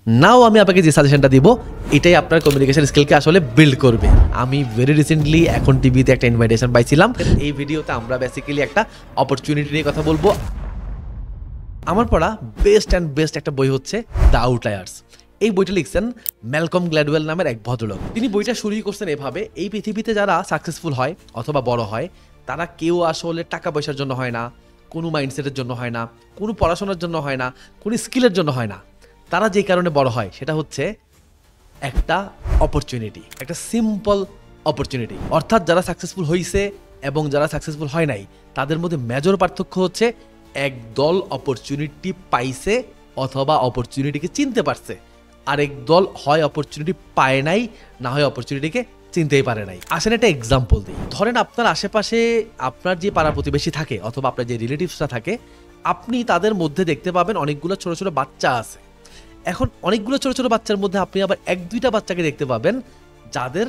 নাও আমি আপনাকে যে সাজেশনটা দিব এটাই আপনার কমিউনিকেশন স্কিলকে আসলে বিল্ড করবে। আমি ভেরি রিসেন্টলি এখন টিভিতে একটা ইনভাইটেশন পাইছিলাম। এই ভিডিওতে আমরা বেসিক্যালি একটা অপরচুনিটি নিয়ে কথা বলবো। আমার পড়া বেস্ট একটা বই হচ্ছে দ্য আউটলায়ার্স। এই বইটা লিখছেন ম্যালকম গ্ল্যাডওয়েল নামের এক ভদ্রলোক। তিনি বইটা শুরুই করছেন এভাবে, এই পৃথিবীতে যারা সাকসেসফুল হয় অথবা বড় হয় তারা কেউ আসলে টাকা পয়সার জন্য হয় না, কোনো মাইন্ডসেটের জন্য হয় না, কোনো পড়াশোনার জন্য হয় না, কোনো স্কিলের জন্য হয় না। তারা যে কারণে বড় হয় সেটা হচ্ছে একটা অপরচুনিটি, একটা সিম্পল অপরচুনিটি। অর্থাৎ যারা সাকসেসফুল হয়েছে এবং যারা সাকসেসফুল হয় নাই তাদের মধ্যে মেজর পার্থক্য হচ্ছে একদল অপরচুনিটি পাইছে অথবা অপরচুনিটিকে চিনতে পারছে, আরেক দল হয় অপরচুনিটি পায় নাই, না হয় অপরচুনিটিকে চিনতেই পারে নাই। আসেন একটা এক্সাম্পল দিই। ধরেন আপনার আশেপাশে আপনার যে পাড়া প্রতিবেশী থাকে অথবা আপনার যে রিলেটিভসরা থাকে, আপনি তাদের মধ্যে দেখতে পাবেন অনেকগুলো ছোট ছোট বাচ্চা আছে। এখন অনেকগুলো ছোট ছোট বাচ্চার মধ্যে আপনি আবার এক দুইটা বাচ্চাকে দেখতে পাবেন যাদের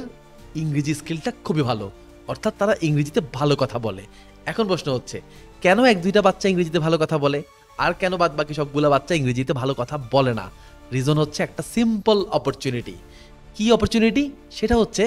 ইংরেজি স্কিলটা খুবই ভালো, অর্থাৎ তারা ইংরেজিতে ভালো কথা বলে। এখন প্রশ্ন হচ্ছে কেন এক দুইটা বাচ্চা ইংরেজিতে ভালো কথা বলে আর কেন বাদ বাকি সবগুলো বাচ্চা ইংরেজিতে ভালো কথা বলে না? রিজন হচ্ছে একটা সিম্পল অপরচুনিটি। কি অপরচুনিটি? সেটা হচ্ছে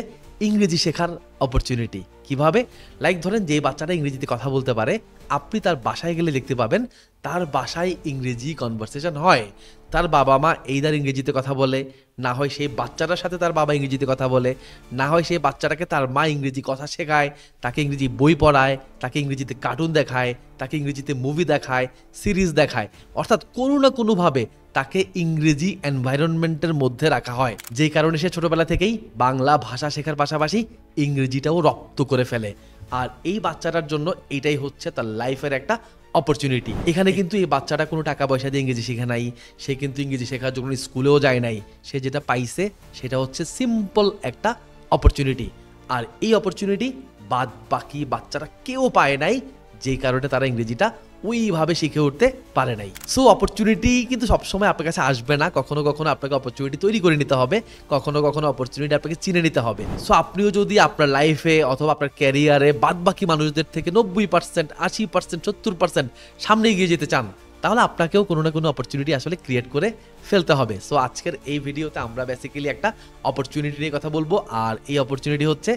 ইংরেজি শেখার অপরচুনিটি। কিভাবে? লাইক ধরেন যে বাচ্চাটা ইংরেজিতে কথা বলতে পারে, আপনি তার বাসায় গেলে দেখতে পাবেন তার বাসায় ইংরেজি কনভারসেশন হয়। তার বাবা মা এইদার ইংরেজিতে কথা বলে, না হয় সেই বাচ্চাটার সাথে তার বাবা ইংরেজিতে কথা বলে, না হয় সেই বাচ্চাটাকে তার মা ইংরেজি কথা শেখায়, তাকে ইংরেজি বই পড়ায়, তাকে ইংরেজিতে কার্টুন দেখায়, তাকে ইংরেজিতে মুভি দেখায়, সিরিজ দেখায়। অর্থাৎ কোনো না কোনোভাবে তাকে ইংরেজি এনভায়রনমেন্টের মধ্যে রাখা হয়, যেই কারণে সে ছোটবেলা থেকেই বাংলা ভাষা শেখার পাশাপাশি ইংরেজিটাও রপ্ত করে ফেলে। আর এই বাচ্চাটার জন্য এটাই হচ্ছে তার লাইফের একটা অপরচুনিটি। এখানে কিন্তু এই বাচ্চাটা কোনো টাকা পয়সা দিয়ে ইংরেজি শেখে নাই, সে কিন্তু ইংরেজি শেখার জন্য স্কুলেও যায় নাই। সে যেটা পাইছে সেটা হচ্ছে সিম্পল একটা অপরচুনিটি। আর এই অপরচুনিটি বাদ বাকি বাচ্চারা কেউ পায় নাই, যেই কারণে তারা ইংরেজিটা ওইভাবে শিখে উঠতে পারে নাই। সো অপরচুনিটি কিন্তু সবসময় আপনার কাছে আসবে না, কখনো কখনো আপনাকে অপরচুনিটি তৈরি করে নিতে হবে, কখনো কখনো অপরচুনিটি আপনাকে চিনে নিতে হবে। সো আপনিও যদি আপনার লাইফে অথবা আপনার ক্যারিয়ারে বাদ বাকি মানুষদের থেকে 90%, 80%, 70% সামনে এগিয়ে যেতে চান, তাহলে আপনাকেও কোনো না কোনো অপরচুনিটি আসলে ক্রিয়েট করে ফেলতে হবে। সো আজকের এই ভিডিওতে আমরা বেসিক্যালি একটা অপরচুনিটি নিয়ে কথা বলবো, আর এই অপরচুনিটি হচ্ছে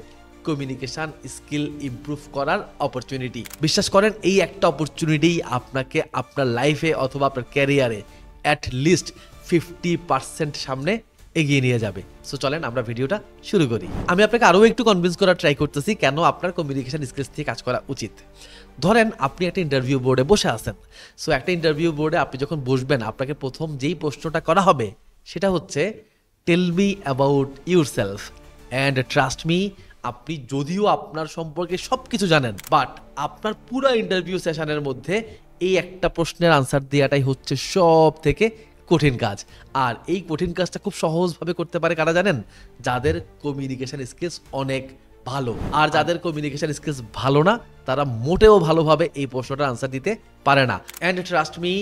কমিউনিকেশন স্কিল ইমপ্রুভ করার অপরচুনিটি। বিশ্বাস করেন এই একটা অপরচুনিটি আপনাকে আপনার লাইফে অথবা আপনার ক্যারিয়ারে অ্যাট লিস্ট 50% সামনে এগিয়ে নিয়ে যাবে। সো চলেন আমরা ভিডিওটা শুরু করি। আমি আপনাকে আরও একটু কনভিন্স করার ট্রাই করতেছি কেন আপনার কমিউনিকেশন স্কিলস দিয়ে কাজ করা উচিত। ধরেন আপনি একটা ইন্টারভিউ বোর্ডে বসে আছেন। সো একটা ইন্টারভিউ বোর্ডে আপনি যখন বসবেন আপনাকে প্রথম যেই প্রশ্নটা করা হবে সেটা হচ্ছে tell me about yourself and trust me. আপনি যদিও আপনার সম্পর্কে সব কিছু জানেন, বাট আপনার পুরো ইন্টারভিউ সেশনের মধ্যে এই একটা প্রশ্নের আনসার দেওয়াটাই হচ্ছে সব থেকে কঠিন কাজ। আর এই কঠিন কাজটা খুব সহজভাবে করতে পারে কারা জানেন? যাদের কমিউনিকেশন স্কিলস অনেক ভালো। আর যাদের কমিউনিকেশন স্কিলস ভালো না তারা মোটেও ভালোভাবে এই প্রশ্নটার আনসার দিতে পারে না। অ্যান্ড ট্রাস্ট মি,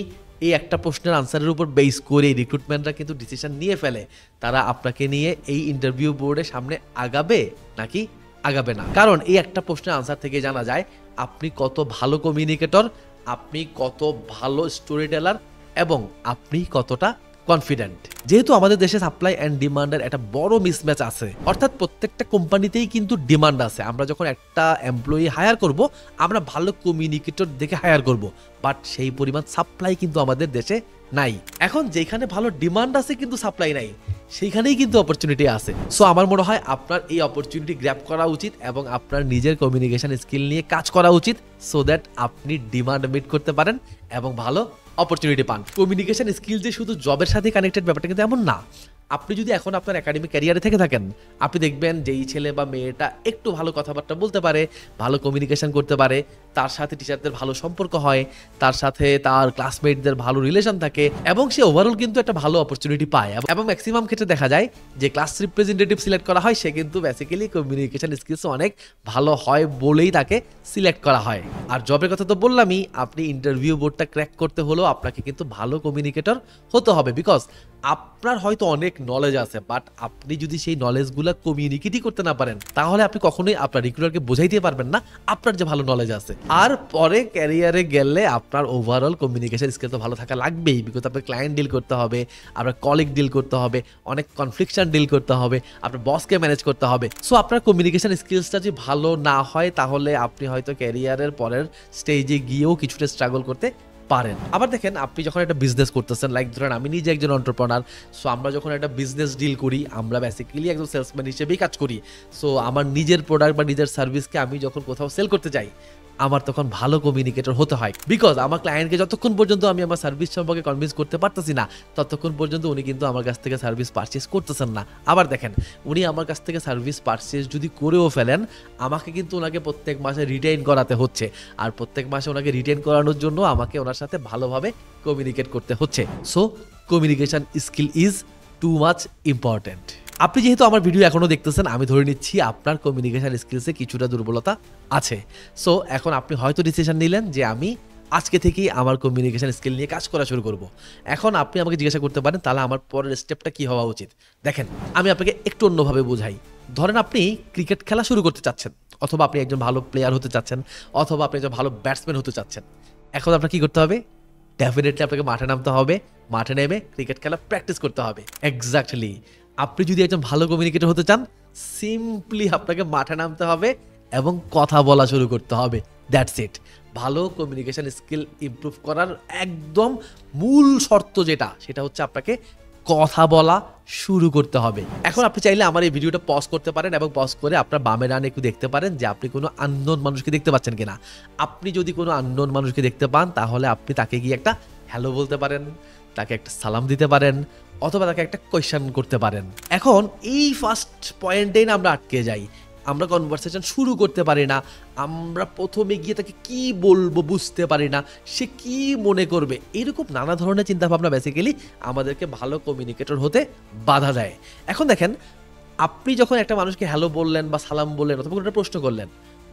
এই একটা প্রশ্নের আনসারের উপর বেস করে রিক্রুটমেন্টরা কিন্তু ডিসিশন নিয়ে ফেলে তারা আপনাকে নিয়ে এই ইন্টারভিউ বোর্ডের সামনে আগাবে নাকি আগাবে না। কারণ এই একটা প্রশ্নের আনসার থেকে জানা যায় আপনি কত ভালো কমিউনিকেটর, আপনি কত ভালো স্টোরি টেলার এবং আপনি কতটা কনফিডেন্ট। যেহেতু আমাদের দেশে সাপ্লাই অ্যান্ড ডিমান্ডের একটা বড় মিসম্যাচ আছে, অর্থাৎ প্রত্যেকটা কোম্পানিতেই কিন্তু ডিমান্ড আছে। আমরা যখন একটা এমপ্লয়ি হায়ার করব আমরা ভালো কমিউনিকেটর দেখে হায়ার করব, বাট সেই পরিমাণ সাপ্লাই কিন্তু আমাদের দেশে নাই। এখন যেখানে ভালো ডিমান্ড আছে কিন্তু সাপ্লাই নাই, সেইখানেই কিন্তু অপরচুনিটি আছে। সো আমার মনে হয় আপনার এই অপরচুনিটি গ্র্যাব করা উচিত এবং আপনার নিজের কমিউনিকেশন স্কিল নিয়ে কাজ করা উচিত, সো দ্যাট আপনি ডিমান্ড মিট করতে পারেন এবং ভালো অপরচুনিটি পান। কমিউনিকেশন স্কিল যে শুধু জবের সাথে কানেক্টেড ব্যাপারটা কিন্তু এমন না। আপনি যদি এখন আপনার একাডেমিক ক্যারিয়ারে থেকে থাকেন, আপনি দেখবেন যে এই ছেলে বা মেয়েটা একটু ভালো কথাবার্তা বলতে পারে, ভালো কমিউনিকেশন করতে পারে, তার সাথে টিচারদের ভালো সম্পর্ক হয়, তার সাথে তার ক্লাসমেটদের ভালো রিলেশন থাকে এবং সে ওভারঅল কিন্তু একটা ভালো অপরচুনিটি পায়। এবং ম্যাক্সিমাম ক্ষেত্রে দেখা যায় যে ক্লাস রিপ্রেজেন্টেটিভ সিলেক্ট করা হয় সে কিন্তু বেসিক্যালি কমিউনিকেশন স্কিলস অনেক ভালো হয় বলেই তাকে সিলেক্ট করা হয়। আর জবের কথা তো বললামই, আপনি ইন্টারভিউ বোর্ডটা ক্র্যাক করতে হলেও আপনাকে কিন্তু ভালো কমিউনিকেটর হতে হবে, বিকজ আপনার হয়তো অনেক নলেজ আছে, বাট আপনি যদি সেই নলেজগুলো কমিউনিকেটই করতে না পারেন, তাহলে আপনি কখনোই আপনার রিক্রুটারকে বোঝাইতে পারবেন না আপনার যে ভালো নলেজ আছে। আর পরে ক্যারিয়ারে গেলে আপনার ওভারঅল কমিউনিকেশন স্কিল তো ভালো থাকা লাগবেই, বিকজ আপনার ক্লায়েন্ট ডিল করতে হবে, আপনার কলিগ ডিল করতে হবে, অনেক কনফ্লিকশন ডিল করতে হবে, আপনার বসকে ম্যানেজ করতে হবে। সো আপনার কমিউনিকেশন স্কিলসটা যদি ভালো না হয়, তাহলে আপনি হয়তো ক্যারিয়ারের পরের স্টেজে গিয়েও কিছুটা স্ট্রাগল করতে পারেন। আবার দেখেন, আপনি যখন একটা বিজনেস করতেছেন, লাইক ধরেন আমি নিজে একজন এন্টারপ্রেনার, সো আমরা যখন একটা বিজনেস ডিল করি, আমরা বেসিক্যালি একজন সেলসম্যান হিসেবেই কাজ করি। সো আমার নিজের প্রোডাক্ট বা নিজের সার্ভিসকে আমি যখন কোথাও সেল করতে যাই, আমার তখন ভালো কমিউনিকেটর হতে হয়, বিকজ আমার ক্লায়েন্টকে যতক্ষণ পর্যন্ত আমি আমার সার্ভিস সম্পর্কে কনভিন্স করতে পারতেছি না, ততক্ষণ পর্যন্ত উনি কিন্তু আমার কাছ থেকে সার্ভিস পারচেস করতেছেন না। আবার দেখেন, উনি আমার কাছ থেকে সার্ভিস পারচেস যদি করেও ফেলেন, আমাকে কিন্তু ওনাকে প্রত্যেক মাসে রিটেইন করাতে হচ্ছে, আর প্রত্যেক মাসে ওনাকে রিটেইন করানোর জন্য আমাকে ওনার সাথে ভালোভাবে কমিউনিকেট করতে হচ্ছে। So communication skill is too much important. আপনি যেহেতু আমার ভিডিও এখনো দেখতেছেন, আমি ধরে নিচ্ছি আপনার কমিউনিকেশন স্কিলসে কিছুটা দুর্বলতা আছে। সো এখন আপনি হয়তো ডিসিশন নিলেন যে আমি আজকে থেকেই আমার কমিউনিকেশন স্কিল নিয়ে কাজ করা শুরু করব। এখন আপনি আমাকে জিজ্ঞাসা করতে পারেন, তাহলে আমার পরের স্টেপটা কি হওয়া উচিত? দেখেন, আমি আপনাকে একটু অন্যভাবে বোঝাই। ধরেন আপনি ক্রিকেট খেলা শুরু করতে চাচ্ছেন, অথবা আপনি একজন ভালো প্লেয়ার হতে চাচ্ছেন, অথবা আপনি একজন ভালো ব্যাটসম্যান হতে চাচ্ছেন। এখন আপনার কি করতে হবে? ডেফিনেটলি আপনাকে মাঠে নামতে হবে, মাঠে নেমে ক্রিকেট খেলা প্র্যাকটিস করতে হবে। এক্স্যাক্টলি, আপনি যদি একজন ভালো কমিউনিকেটর হতে চান, সিম্পলি আপনাকে মাঠে নামতে হবে এবং কথা বলা শুরু করতে হবে। That's it. ভালো কমিউনিকেশন স্কিল ইমপ্রুভ করার একদম মূল শর্ত যেটা, সেটা হচ্ছে আপনাকে কথা বলা শুরু করতে হবে। এখন আপনি চাইলে আমার এই ভিডিওটা পজ করতে পারেন এবং পজ করে আপনার বামে ডানে একটু দেখতে পারেন যে আপনি কোনো আননোন মানুষকে দেখতে পাচ্ছেন কিনা। আপনি যদি কোনো আননোন মানুষকে দেখতে পান, তাহলে আপনি তাকে গিয়ে একটা হ্যালো বলতে পারেন, তাকে একটা সালাম দিতে পারেন, অথবা তাকে একটা কোয়েশ্চেন করতে পারেন। এখন এই ফার্স্ট পয়েন্টেই না আমরা আটকে যাই, আমরা কনভারসেশন শুরু করতে পারি না, আমরা প্রথমে গিয়ে তাকে কি বলবো বুঝতে পারি না, সে কি মনে করবে, এরকম নানা ধরনের চিন্তাভাবনা বেসিক্যালি আমাদেরকে ভালো কমিউনিকেটর হতে বাধা দেয়। এখন দেখেন, আপনি যখন একটা মানুষকে হ্যালো বললেন বা সালাম বললেন অথবা কোনো একটা প্রশ্ন করলেন,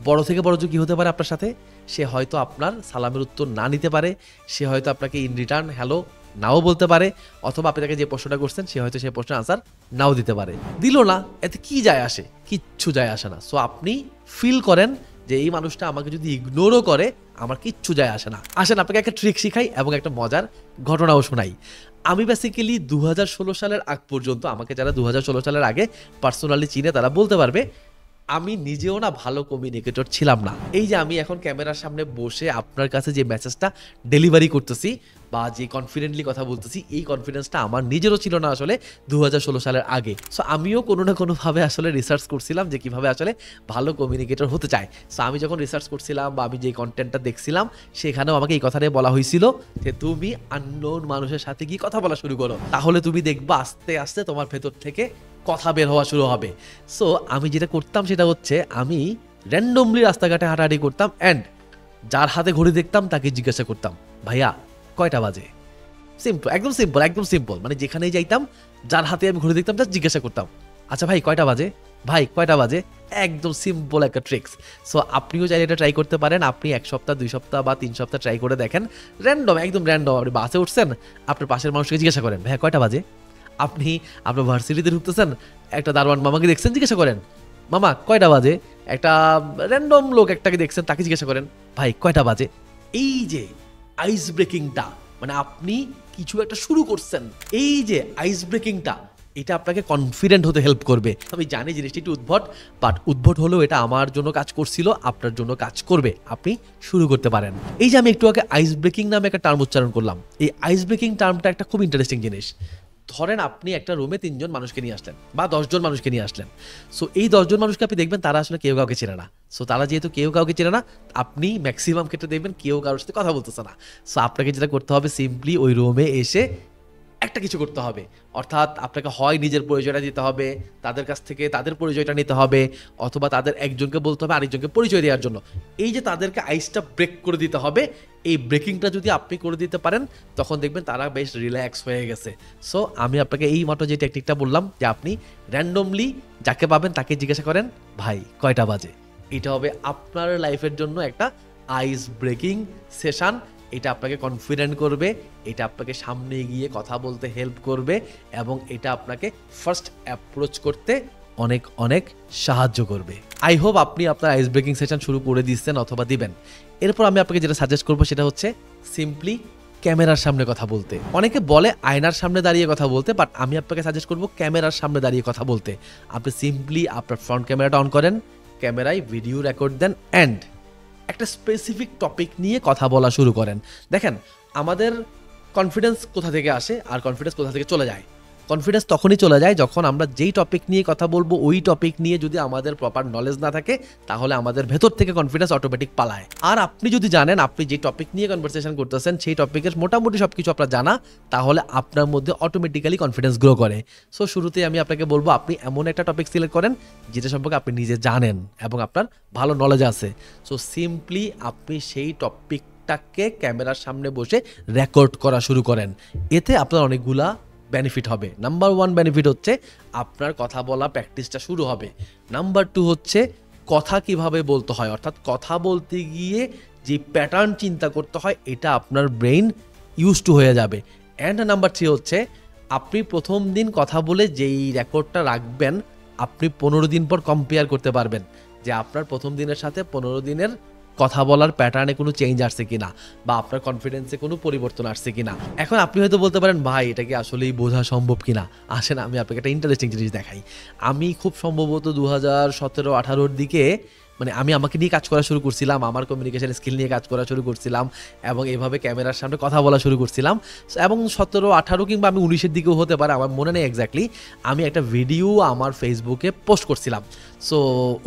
বড় থেকে বড় কি হতে পারে আপনার সাথে? সে হয়তো আপনার সালামের উত্তর না নিতে পারে, সে হয়তো আপনাকে ইন রিটার্ন হ্যালো নাও বলতে পারে, অথবা আপনি তাকে যে প্রশ্নটা করছেন সে হয়তো সেই প্রশ্নের আনসার নাও দিতে পারে। দিল না, এতে কি যায় আসে? কিচ্ছু যায় আসে না। সো আপনি ফিল করেন যে এই মানুষটা আমাকে যদি ইগনোরও করে, আমার কিচ্ছু যায় আসে না। আসেন আপনাকে একটা ট্রিক শিখাই এবং একটা মজার ঘটনাও শোনাই। আমি বেসিক্যালি 2016 সালের আগ পর্যন্ত, আমাকে যারা 2016 সালের আগে পার্সোনালি চিনে তারা বলতে পারবে, আমি নিজেও না ভালো কমিউনিকেটর ছিলাম না। এই যে আমি এখন ক্যামেরার সামনে বসে আপনার কাছে যে মেসেজটা ডেলিভারি করতেছি বা যে কনফিডেন্টলি কথা বলতেছি, এই কনফিডেন্সটা আমার নিজেরও ছিল না আসলে 2016 সালের আগে। সো আমিও কোনো না কোনোভাবে আসলে রিসার্চ করছিলাম যে কীভাবে আসলে ভালো কমিউনিকেটর হতে চায়। সো আমি যখন রিসার্চ করছিলাম বা আমি যে কন্টেন্টটা দেখছিলাম, সেখানেও আমাকে এই কথাটাই বলা হয়েছিল যে তুমি আননোন মানুষের সাথে গিয়ে কথা বলা শুরু করো, তাহলে তুমি দেখবা আস্তে আস্তে তোমার ভেতর থেকে কথা বের হওয়া শুরু হবে। সো আমি যেটা করতাম সেটা হচ্ছে, আমি র্যান্ডমলি রাস্তাঘাটে হাঁটাহাঁটি করতাম, অ্যান্ড যার হাতে ঘড়ি দেখতাম তাকে জিজ্ঞাসা করতাম, ভাইয়া কয়টা বাজে? সিম্পল, একদম সিম্পল, একদম সিম্পল। মানে যেখানেই যাইতাম, যার হাতে আমি ঘড়ি দেখতাম জাস্ট জিজ্ঞাসা করতাম, আচ্ছা ভাই কয়টা বাজে, ভাই কয়টা বাজে। একদম সিম্পল একটা ট্রিক্স। সো আপনিও চাইলে এটা ট্রাই করতে পারেন। আপনি 1 সপ্তাহ 2 সপ্তাহ বা 3 সপ্তাহ ট্রাই করে দেখেন। র্যান্ডম, একদম র্যান্ডম। আপনি বাসে উঠছেন, আপনার পাশের মানুষকে জিজ্ঞাসা করেন, ভাইয়া কয়টা বাজে। আপনি আপনার ভার্সিটিতে ঢুকতেছেন, একটা দারোয়ান মামাকে দেখছেন, জিজ্ঞাসা করেন, মামা কয়টা বাজে। একটা র্যান্ডম লোক একটাকে দেখছেন, তাকে জিজ্ঞাসা করেন, ভাই কয়টা বাজে। এই যে আইস ব্রেকিংটা, মানে আপনি কিছু একটা শুরু করছেন, এই যে আইস ব্রেকিংটা, এটা আপনাকে কনফিডেন্ট হতে হেল্প করবে। আমি জানি জিনিসটা একটু উদ্ভট, বাট উদ্ভট হলেও এটা আমার জন্য কাজ করছিল, আপনার জন্য কাজ করবে। আপনি শুরু করতে পারেন। এই যে আমি একটু আগে আইস ব্রেকিং নামে একটা টার্ম উচ্চারণ করলাম, এই আইস ব্রেকিং টার্মটা একটা খুব ইন্টারেস্টিং জিনিস। ধরেন আপনি একটা রুমে 3 জন মানুষকে নিয়ে আসলেন বা 10 জন মানুষকে নিয়ে আসলেন। সো এই 10 জন মানুষকে আপনি দেখবেন তারা আসলে কেউ কাউকে চেনে না। সো তারা যেহেতু কেউ কাউকে চেনে না, আপনি ম্যাক্সিমাম ক্ষেত্রে দেখবেন কেউ কারোর সাথে কথা বলতেছে না। সো আপনাকে যেটা করতে হবে, সিম্পলি ওই রুমে এসে একটা কিছু করতে হবে। অর্থাৎ আপনাকে হয় নিজের পরিচয়টা দিতে হবে, তাদের কাছ থেকে তাদের পরিচয়টা নিতে হবে, অথবা তাদের একজনকে বলতে হবে আরেকজনকে পরিচয় দেওয়ার জন্য। এই যে তাদেরকে আইসটা ব্রেক করে দিতে হবে, এই ব্রেকিংটা যদি আপনি করে দিতে পারেন, তখন দেখবেন তারা বেশ রিল্যাক্স হয়ে গেছে। সো আমি আপনাকে এই মতো যে টেকনিকটা বললাম, যে আপনি র্যান্ডমলি যাকে পাবেন তাকে জিজ্ঞাসা করেন, ভাই কয়টা বাজে। এটা হবে আপনার লাইফের জন্য একটা আইস ব্রেকিং সেশন এটা আপনাকে কনফিডেন্ট করবে, এটা আপনাকে সামনে গিয়ে কথা বলতে হেল্প করবে এবং এটা আপনাকে ফার্স্ট অ্যাপ্রোচ করতে অনেক অনেক সাহায্য করবে। আই হোপ আপনি আপনার আইস ব্রেকিং সেশন শুরু করে দিচ্ছেন অথবা দিবেন। এরপর আমি আপনাকে যেটা সাজেস্ট করবো সেটা হচ্ছে সিম্পলি ক্যামেরার সামনে কথা বলতে। অনেকে বলে আয়নার সামনে দাঁড়িয়ে কথা বলতে, বাট আমি আপনাকে সাজেস্ট করবো ক্যামেরার সামনে দাঁড়িয়ে কথা বলতে। আপনি সিম্পলি আপনার ফ্রন্ট ক্যামেরাটা অন করেন, ক্যামেরায় ভিডিও রেকর্ড দেন অ্যান্ড একটা স্পেসিফিক টপিক নিয়ে কথা বলা শুরু করেন। দেখেন আমাদের কনফিডেন্স কোথা থেকে আসে আর কনফিডেন্স কোথা থেকে চলে যায়। কনফিডেন্স তখনই চলে যায় যখন আমরা যেই টপিক নিয়ে কথা বলবো ওই টপিক নিয়ে যদি আমাদের প্রপার নলেজ না থাকে, তাহলে আমাদের ভেতর থেকে কনফিডেন্স অটোমেটিক পালায়। আর আপনি যদি জানেন আপনি যে টপিক নিয়ে কনভারসেশন করতেছেন সেই টপিকের মোটামুটি সব কিছু আপনার জানা, তাহলে আপনার মধ্যে অটোমেটিক্যালি কনফিডেন্স গ্রো করে। সো শুরুতেই আমি আপনাকে বলবো আপনি এমন একটা টপিক সিলেক্ট করেন যেটা সম্পর্কে আপনি নিজে জানেন এবং আপনার ভালো নলেজ আছে। সো সিম্পলি আপনি সেই টপিকটাকে ক্যামেরার সামনে বসে রেকর্ড করা শুরু করেন। এতে আপনার অনেকগুলা বেনিফিট হবে। নাম্বার 1 বেনিফিট হচ্ছে আপনার কথা বলা প্র্যাকটিসটা শুরু হবে। নাম্বার 2 হচ্ছে কথা কিভাবে বলতে হয়, অর্থাৎ কথা বলতে গিয়ে যে প্যাটার্ন চিন্তা করতে হয় এটা আপনার ব্রেইন ইউজ টু হয়ে যাবে। অ্যান্ড নাম্বার 3 হচ্ছে আপনি প্রথম দিন কথা বলে যেই রেকর্ডটা রাখবেন আপনি 15 দিন পর কম্পেয়ার করতে পারবেন যে আপনার প্রথম দিনের সাথে 15 দিনের কথা বলার প্যাটার্নে কোনো চেঞ্জ আসছে কিনা বা আপনার কনফিডেন্সে কোনো পরিবর্তন আসছে কিনা। এখন আপনি হয়তো বলতে পারেন ভাই এটা কি আসলেই বোঝা সম্ভব কিনা। আসেন আমি আপনাকে একটা ইন্টারেস্টিং জিনিস দেখাই। আমি খুব সম্ভবত 2017-18 দিকে মানে আমি আমাকে নিয়ে কাজ করা শুরু করছিলাম, আমার কমিউনিকেশন স্কিল নিয়ে কাজ করা শুরু করছিলাম এবং এভাবে ক্যামেরার সামনে কথা বলা শুরু করছিলাম। এবং 17-18 কিংবা আমি 19-এর দিকেও হতে পারে, আমার মনে নেই এক্স্যাক্টলি, আমি একটা ভিডিও আমার ফেসবুকে পোস্ট করছিলাম। সো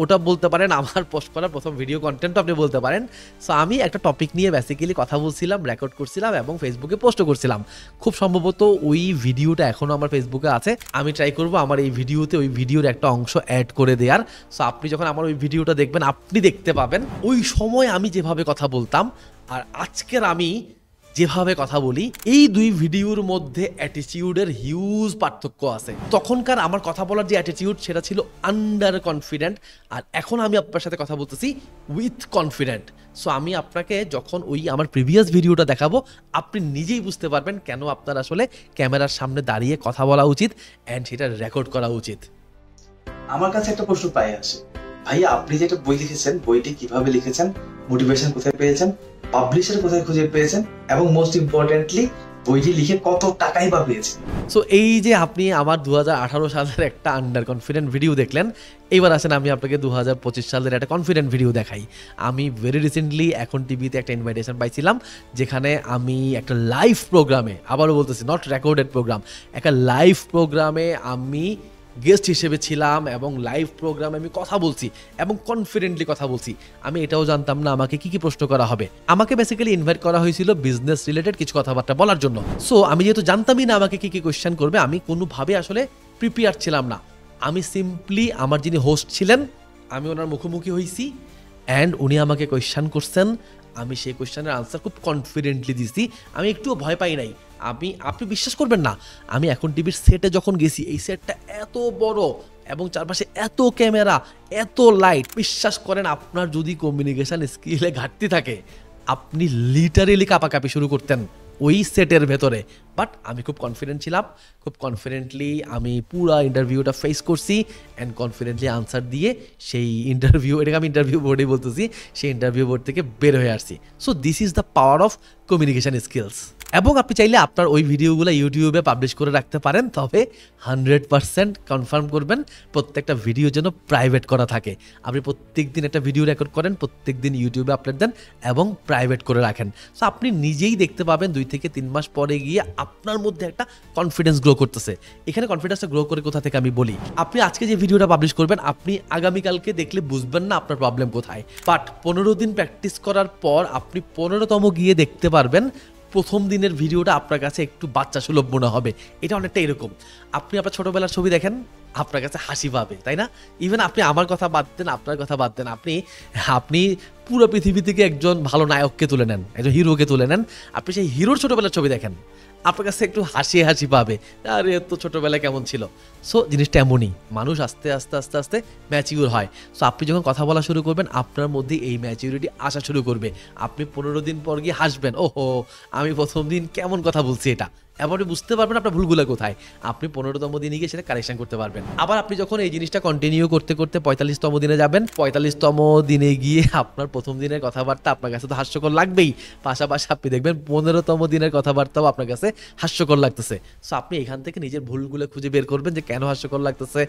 ওটা বলতে পারেন আমার পোস্ট করার প্রথম ভিডিও কন্টেন্টও আপনি বলতে পারেন। সো আমি একটা টপিক নিয়ে বেসিক্যালি কথা বলছিলাম, রেকর্ড করছিলাম এবং ফেসবুকে পোস্টও করছিলাম। খুব সম্ভবত ওই ভিডিওটা এখনও আমার ফেসবুকে আছে। আমি ট্রাই করবো আমার এই ভিডিওতে ওই ভিডিওর একটা অংশ অ্যাড করে দেওয়ার। সো আপনি যখন আমার ওই ভিডিওটা দেখবেন আপনি দেখতে পাবেন ওই সময় আমি যেভাবে কথা বলতাম আর আজকের আমি যেভাবে কথা বলি, এই দুই ভিডিওর মধ্যে অ্যাটিটিউডের হিউজ পার্থক্য আছে। তখনকার আমার কথা বলার যে অ্যাটিটিউড সেটা ছিল আন্ডার কনফিডেন্ট, আর এখন আমি আপনার সাথে কথা বলতেছি উইথ কনফিডেন্ট। সো আমি আপনাকে যখন ওই আমার প্রিভিয়াস ভিডিওটা দেখাবো আপনি নিজেই বুঝতে পারবেন কেন আপনার আসলে ক্যামেরার সামনে দাঁড়িয়ে কথা বলা উচিত অ্যান্ড সেটা রেকর্ড করা উচিত। আমার কাছে একটা প্রশ্ন প্রায় আসে, ভাইয়া আপনি যেটা বই লিখেছেন বইটি কিভাবে লিখেছেন, মোটিভেশন কোথায় পেয়েছেন, পাবলিশার কোথায় খুঁজে পেয়েছেন এবং মোস্ট ইম্পর্টেন্টলি বইটি লিখে কত টাকাই বা পেয়েছেন। সো এই যে আপনি আমার 2018 সালের একটা আন্ডার কনফিডেন্ট ভিডিও দেখলেন, এইবার আসেন আমি আপনাকে 2025 সালের একটা কনফিডেন্ট ভিডিও দেখাই। আমি ভেরি রিসেন্টলি এখন টিভিতে একটা ইনভাইটেশন পাইছিলাম যেখানে আমি একটা লাইভ প্রোগ্রামে, আবারও বলতেছি নট রেকর্ডেড প্রোগ্রাম, একটা লাইভ প্রোগ্রামে আমি গেস্ট হিসেবে ছিলাম এবং লাইভ প্রোগ্রামে আমি কথা বলছি এবং কনফিডেন্টলি কথা বলছি। আমি এটাও জানতাম না আমাকে কি কি প্রশ্ন করা হবে। আমাকে বেসিক্যালি ইনভাইট করা হয়েছিল বিজনেস রিলেটেড কিছু কথাবার্তা বলার জন্য। সো আমি যেহেতু জানতামই না আমাকে কি কি কোয়েশ্চেন করবে, আমি কোনোভাবে আসলে প্রিপেয়ার ছিলাম না। আমি সিম্পলি আমার যিনি হোস্ট ছিলেন আমি ওনার মুখোমুখি হয়েছি অ্যান্ড উনি আমাকে কোয়েশ্চেন করছেন, আমি সেই কোয়েশ্চেনের আনসার খুব কনফিডেন্টলি দিছি। আমি একটুও ভয় পাই নাই। আপনি বিশ্বাস করবেন না, আমি এখন টিভির সেটে যখন গেছি এই সেটটা এত বড় এবং চারপাশে এত ক্যামেরা, এত লাইট, বিশ্বাস করেন আপনার যদি কমিউনিকেশন স্কিলে ঘাটতি থাকে আপনি লিটারেলি কাঁপাকাঁপি শুরু করতেন ওই সেটের ভেতরে। বাট আমি খুব কনফিডেন্ট ছিলাম, খুব কনফিডেন্টলি আমি পুরো ইন্টারভিউটা ফেস করছি অ্যান্ড কনফিডেন্টলি আনসার দিয়ে সেই ইন্টারভিউ, এটাকে আমি ইন্টারভিউ বোর্ডেই বলতেছি, সেই ইন্টারভিউ বোর্ড থেকে বের হয়ে আসছি। So this is the power of communication skills. এবং আপনি চাইলে আপনার ওই ভিডিওগুলো ইউটিউবে পাবলিশ করে রাখতে পারেন, তবে 100% কনফার্ম করবেন প্রত্যেকটা ভিডিও যেন প্রাইভেট করা থাকে। আপনি প্রত্যেক দিন একটা ভিডিও রেকর্ড করেন, প্রত্যেক দিন ইউটিউবে আপলোড দেন এবং প্রাইভেট করে রাখেন। সো আপনি নিজেই দেখতে পাবেন 2 থেকে 3 মাস পরে গিয়ে আপনার মধ্যে একটা কনফিডেন্স গ্রো করতেছে। এখানে কনফিডেন্সটা গ্রো করে কোথা থেকে আমি বলি, আপনি আজকে যে ভিডিওটা পাবলিশ করবেন আপনি আগামীকালকে দেখলে বুঝবেন না আপনার প্রবলেম কোথায়, বাট 15 দিন প্র্যাকটিস করার পর আপনি 15তম গিয়ে দেখতে পারবেন প্রথম দিনের ভিডিওটা আপনার কাছে একটু বাচ্চা সুলভ মনে হবে। এটা অনেকটা এরকম, আপনি আপনার ছোটবেলার ছবি দেখেন আপনার কাছে হাসি পাবে, তাই না? ইভেন আপনি আমার কথা বাদ দেন, আপনার কথা বাদ দেন, আপনি পুরো পৃথিবী থেকে একজন ভালো নায়ককে তুলে নেন, একজন হিরোকে তুলে নেন, আপনি সেই হিরোর ছোটবেলার ছবি দেখেন আপনার কাছে একটু হাসি হাসি পাবে, আরে তো ছোটবেলায় কেমন ছিল। সো জিনিসটা এমনই, মানুষ আস্তে আস্তে আস্তে আস্তে ম্যাচিউর হয়। সো আপনি যখন কথা বলা শুরু করবেন আপনার মধ্যে এই ম্যাচিউরিটি আসা শুরু করবে। আপনি 15 দিন পর গিয়ে হাসবেন, ওহো আমি প্রথম দিন কেমন কথা বলছি এটা, এবার আপনি বুঝতে পারবেন আপনার ভুলগুলো কোথায়। আপনি 15তম দিনে গিয়ে সেটা কারেকশন করতে পারবেন। আবার আপনি যখন এই জিনিসটা কন্টিনিউ করতে করতে 45তম দিনে যাবেন, 45তম দিনে গিয়ে আপনার প্রথম দিনের কথাবার্তা আপনার কাছে তো হাস্যকর লাগবেই, পাশাপাশি আপনি দেখবেন 15তম দিনের কথাবার্তাও আপনার কাছে হাস্যকর লাগতেছে। সো আপনি এখান থেকে নিজের ভুলগুলো খুঁজে বের করবেন যে কেন হাস্যকর লাগতেছে।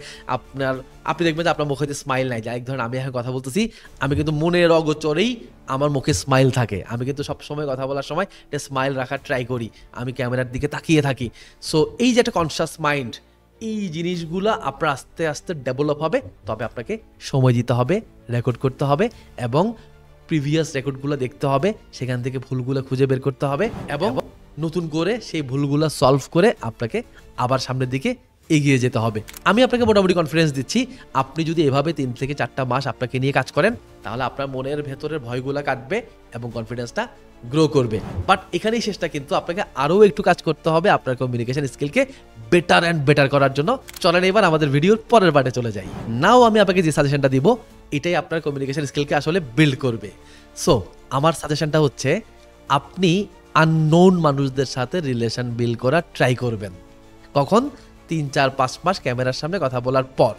আপনি দেখবেন যে আপনার মুখে স্মাইল নাই, যাই ধরেন আমি এখন কথা বলতেছি, আমি কিন্তু মনের অগোচরেই আমার মুখে স্মাইল থাকে, আমি কিন্তু সবসময় কথা বলার সময় একটা স্মাইল রাখার ট্রাই করি, আমি ক্যামেরার দিকে তাকিয়ে থাকি। সো এই যে একটা কনসিয়াস মাইন্ড, এই জিনিসগুলো আপনার আস্তে আস্তে ডেভেলপ হবে। তবে আপনাকে সময় দিতে হবে, রেকর্ড করতে হবে এবং প্রিভিয়াস রেকর্ডগুলো দেখতে হবে, সেখান থেকে ভুলগুলো খুঁজে বের করতে হবে এবং নতুন করে সেই ভুলগুলো সলভ করে আপনাকে আবার সামনের দিকে এগিয়ে যেতে হবে। আমি আপনাকে মোটামুটি কনফিডেন্স দিচ্ছি, আপনি যদি এভাবে 3 থেকে 4টা মাস আপনাকে নিয়ে কাজ করেন তাহলে আপনার মনের ভেতরের ভয়গুলো কাটবে এবং কনফিডেন্সটা গ্রো করবে। বাট এখানেই শেষটা, কিন্তু আপনাকে আরও একটু কাজ করতে হবে আপনার কমিউনিকেশন স্কিলকে বেটার অ্যান্ড বেটার করার জন্য। চলেন এবার আমাদের ভিডিওর পরের পার্টে চলে যাই। নাও আমি আপনাকে যে সাজেশনটা দিব এটাই আপনার কমিউনিকেশন স্কিলকে আসলে বিল্ড করবে। সো আমার সাজেশনটা হচ্ছে আপনি আননোন মানুষদের সাথে রিলেশন বিল্ড করার ট্রাই করবেন। কখন? 3-4-5 মাস ক্যামেরার সামনে কথা বলার পর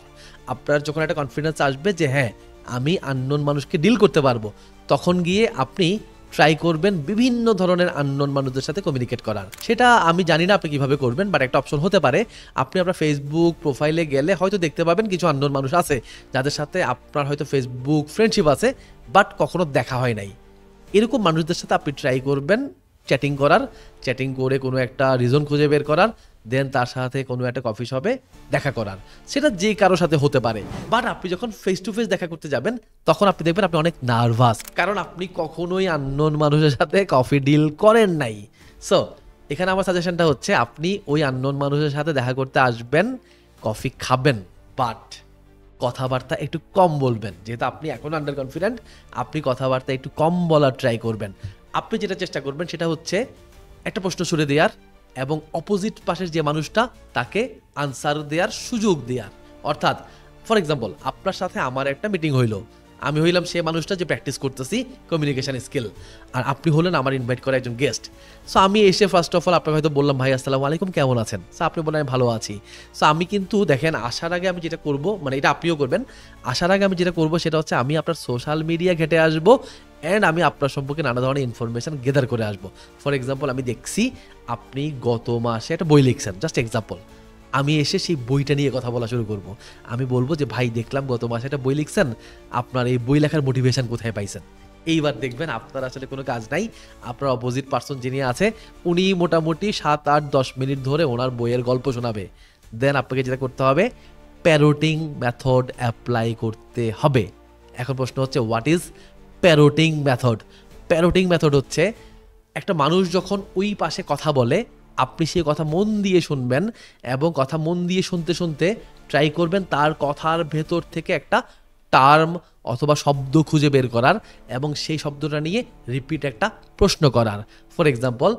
আপনার যখন একটা কনফিডেন্স আসবে যে হ্যাঁ আমি আননোন মানুষকে ডিল করতে পারবো, তখন গিয়ে আপনি ট্রাই করবেন বিভিন্ন ধরনের আননোন মানুষদের সাথে কমিউনিকেট করার। সেটা আমি জানি না আপনি কিভাবে করবেন, বাট একটা অপশন হতে পারে, আপনি আপনার ফেসবুক প্রোফাইলে গেলে হয়তো দেখতে পাবেন কিছু আননোন মানুষ আছে যাদের সাথে আপনার হয়তো ফেসবুক ফ্রেন্ডশিপ আছে বাট কখনো দেখা হয় নাই। এরকম মানুষদের সাথে আপনি ট্রাই করবেন চ্যাটিং করার, চ্যাটিং করে কোনো একটা রিজন খুঁজে বের করার, দেন তার সাথে কোনো একটা কফি শপে দেখা করার। সেটা যে কারোর সাথে হতে পারে, বাট আপনি যখন ফেস টু ফেস দেখা করতে যাবেন তখন আপনি দেখবেন আপনি অনেক নার্ভাস, কারণ আপনি কখনোই আননোন মানুষের সাথে কফি ডিল করেন নাই। সো এখানে আমার সাজেশনটা হচ্ছে আপনি ওই আননোন মানুষের সাথে দেখা করতে আসবেন, কফি খাবেন, বাট কথাবার্তা একটু কম বলবেন। যেহেতু আপনি এখন আন্ডার কনফিডেন্ট, আপনি কথাবার্তা একটু কম বলার ট্রাই করবেন। আপনি যেটা চেষ্টা করবেন সেটা হচ্ছে একটা প্রশ্ন ছুড়ে দেওয়ার এবং অপোজিট পাশের যে মানুষটা তাকে আনসার দেওয়ার সুযোগ দেওয়ার। অর্থাৎ ফর এক্সাম্পল আপনার সাথে আমার একটা মিটিং হইলো, আমি হইলাম সে মানুষটা যে প্র্যাকটিস করতেছি কমিউনিকেশন স্কিল, আর আপনি হলেন আমার ইনভাইট করা একজন গেস্ট। সো আমি এসে ফার্স্ট অফ অল আপনাকে হয়তো বললাম ভাই আসসালামু আলাইকুম কেমন আছেন। সো আপনি বলেন আমি ভালো আছি। সো আমি কিন্তু দেখেন আসার আগে আমি যেটা করব, মানে এটা আপনিও করবেন, আসার আগে আমি যেটা করব সেটা হচ্ছে আমি আপনার সোশ্যাল মিডিয়া ঘেটে আসবো অ্যান্ড আমি আপনার সম্পর্কে নানা ধরনের ইনফরমেশন গেদার করে আসবো। ফর এক্সাম্পল আমি দেখছি আপনি গত মাসে একটা বই লিখছেন, জাস্ট এক্সাম্পল, আমি এসে সেই বইটা নিয়ে কথা বলা শুরু করব। আমি বলবো যে ভাই দেখলাম গত মাসে একটা বই লিখছেন, আপনার এই বই লেখার মোটিভেশন কোথায় পাইছেন। এইবার দেখবেন আপনার আসলে কোনো কাজ নাই, আপনার অপোজিট পার্সন যিনি আছে উনি মোটামুটি 7-8-10 মিনিট ধরে ওনার বইয়ের গল্প শোনাবে। দেন আপনাকে যেটা করতে হবে প্যারোটিং মেথড অ্যাপ্লাই করতে হবে। এখন প্রশ্ন হচ্ছে হোয়াট ইজ প্যারোটিং মেথড? প্যারোটিং মেথড হচ্ছে একটা মানুষ যখন ওই পাশে কথা বলে আপনি সেই কথা মন দিয়ে শুনবেন এবং কথা মন দিয়ে শুনতে শুনতে ট্রাই করবেন তার কথার ভেতর থেকে একটা টার্ম অথবা শব্দ খুঁজে বের করার এবং সেই শব্দটা নিয়ে রিপিট একটা প্রশ্ন করার। ফর এক্সাম্পল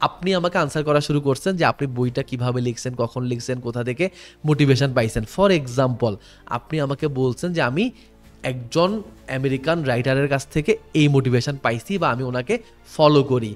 আপনি আমাকে আনসার করা শুরু করছেন যে আপনি বইটা কিভাবে লিখছেন, কখন লিখছেন, কোথা থেকে মোটিভেশন পাইছেন। ফর এক্সাম্পল আপনি আমাকে বলছেন যে আমি একজন আমেরিকান রাইটারের কাছ থেকে এই মোটিভেশন পাইছি বা আমি ওনাকে ফলো করি।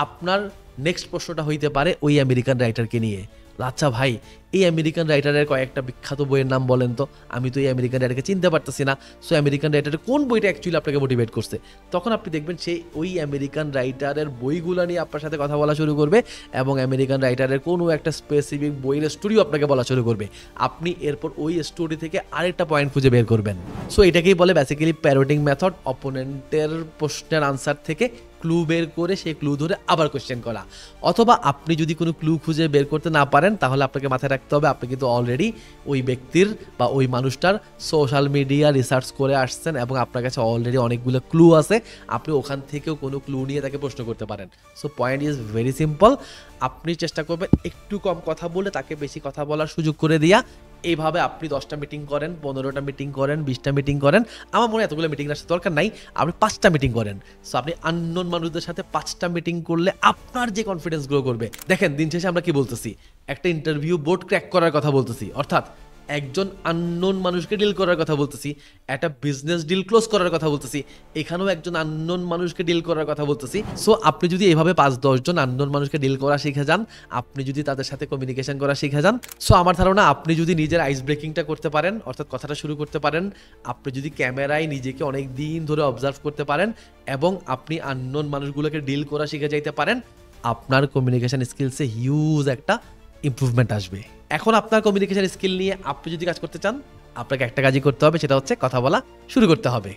আপনার নেক্সট প্রশ্নটা হইতে পারে ওই আমেরিকান রাইটারকে নিয়ে, আচ্ছা ভাই এই আমেরিকান রাইটারের কয়েকটা বিখ্যাত বইয়ের নাম বলেন তো, আমি তো এই আমেরিকান রাইটারকে চিনতে পারতেছি না। সো আমেরিকান রাইটারের কোন বইটা অ্যাকচুয়ালি আপনাকে মোটিভেট করছে? তখন আপনি দেখবেন সেই ওই আমেরিকান রাইটারের বইগুলো নিয়ে আপনার সাথে কথা বলা শুরু করবে এবং আমেরিকান রাইটারের কোনো একটা স্পেসিফিক বইয়ের স্টোরিও আপনাকে বলা শুরু করবে। আপনি এরপর ওই স্টোরি থেকে আরেকটা পয়েন্ট খুঁজে বের করবেন। সো এটাকেই বলে বেসিক্যালি প্যারোটিং মেথড, অপোনেন্টের প্রশ্নের আনসার থেকে ক্লু বের করে সেই ক্লু ধরে আবার কোয়েশ্চেন করা। অথবা আপনি যদি কোনো ক্লু খুঁজে বের করতে না পারেন তাহলে আপনাকে মাথায় রাখতে হবে আপনি কিন্তু অলরেডি ওই ব্যক্তির বা ওই মানুষটার সোশ্যাল মিডিয়া রিসার্চ করে আসছেন এবং আপনার কাছে অলরেডি অনেকগুলো ক্লু আছে, আপনি ওখান থেকেও কোনো ক্লু নিয়ে তাকে প্রশ্ন করতে পারেন। So point is very simple, আপনি চেষ্টা করবেন একটু কম কথা বলে তাকে বেশি কথা বলার সুযোগ করে দিয়া এইভাবে আপনি 10টা মিটিং করেন, 15টা মিটিং করেন, 20টা মিটিং করেন, আমার মনে হয় এতগুলো মিটিং আসার দরকার নাই, আপনি 5টা মিটিং করেন। সো আপনি আননোন মানুষদের সাথে 5টা মিটিং করলে আপনার যে কনফিডেন্স গ্রো করবে। দেখেন দিন শেষে আমরা কি বলতেছি, একটা ইন্টারভিউ বোর্ড ক্র্যাক করার কথা বলতেছি, অর্থাৎ একজন আননোন মানুষকে ডিল করার কথা বলতেছি, একটা বিজনেস ডিল ক্লোজ করার কথা বলতেছি, এখানেও একজন আননোন মানুষকে ডিল করার কথা বলতেছি। সো আপনি যদি এইভাবে 5-10 জন আননোন মানুষকে ডিল করা শিখে যান, আপনি যদি তাদের সাথে কমিউনিকেশন করা শিখে যান, সো আমার ধারণা আপনি যদি নিজের আইস ব্রেকিংটা করতে পারেন, অর্থাৎ কথাটা শুরু করতে পারেন, আপনি যদি ক্যামেরায় নিজেকে অনেক দিন ধরে অবজার্ভ করতে পারেন এবং আপনি আননোন মানুষগুলোকে ডিল করা শিখে যাইতে পারেন, আপনার কমিউনিকেশন স্কিলসে হিউজ একটা ইমপ্রুভমেন্ট আসবে। এখন আপনার কমিউনিকেশন স্কিল নিয়ে আপনি যদি কাজ করতে চান, আপনাকে একটা কাজই করতে হবে, সেটা হচ্ছে কথা বলা শুরু করতে হবে।